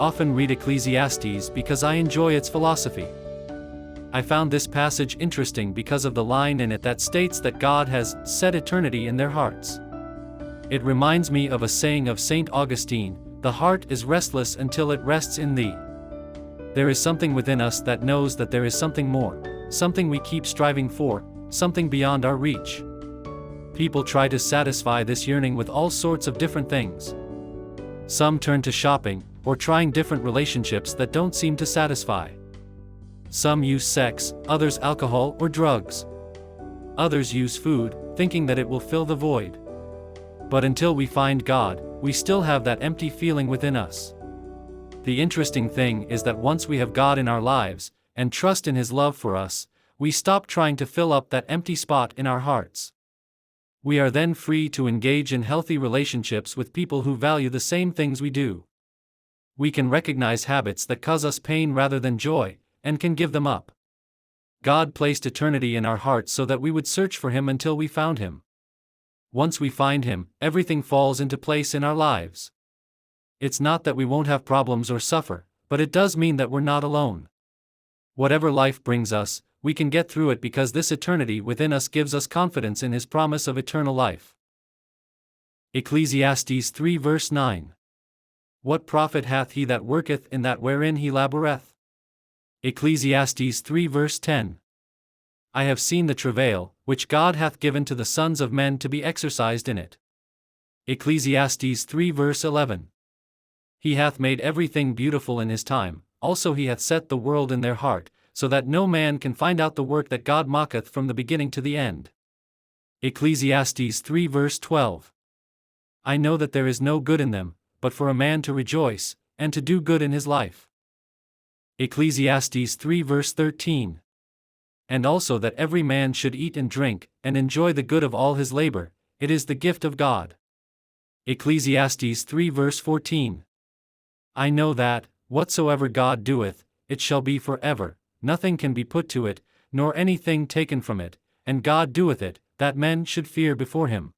often read Ecclesiastes because I enjoy its philosophy. I found this passage interesting because of the line in it that states that God has set eternity in their hearts. It reminds me of a saying of St. Augustine, "The heart is restless until it rests in thee." There is something within us that knows that there is something more, something we keep striving for, something beyond our reach. People try to satisfy this yearning with all sorts of different things. Some turn to shopping, or trying different relationships that don't seem to satisfy. Some use sex, others alcohol or drugs. Others use food, thinking that it will fill the void. But until we find God, we still have that empty feeling within us. The interesting thing is that once we have God in our lives, and trust in His love for us, we stop trying to fill up that empty spot in our hearts. We are then free to engage in healthy relationships with people who value the same things we do. We can recognize habits that cause us pain rather than joy, and can give them up. God placed eternity in our hearts so that we would search for Him until we found Him. Once we find Him, everything falls into place in our lives. It's not that we won't have problems or suffer, but it does mean that we're not alone. Whatever life brings us, we can get through it because this eternity within us gives us confidence in His promise of eternal life. Ecclesiastes 3 verse 9. What profit hath he that worketh in that wherein he laboureth? Ecclesiastes 3 verse 10. I have seen the travail, which God hath given to the sons of men to be exercised in it. Ecclesiastes 3 verse 11. He hath made everything beautiful in His time, also He hath set the world in their heart, so that no man can find out the work that God mocketh from the beginning to the end. Ecclesiastes 3 verse 12. I know that there is no good in them, but for a man to rejoice, and to do good in his life. Ecclesiastes 3 verse 13. And also that every man should eat and drink, and enjoy the good of all his labor, it is the gift of God. Ecclesiastes 3 verse 14. I know that, whatsoever God doeth, it shall be forever, nothing can be put to it, nor anything taken from it, and God doeth it, that men should fear before Him.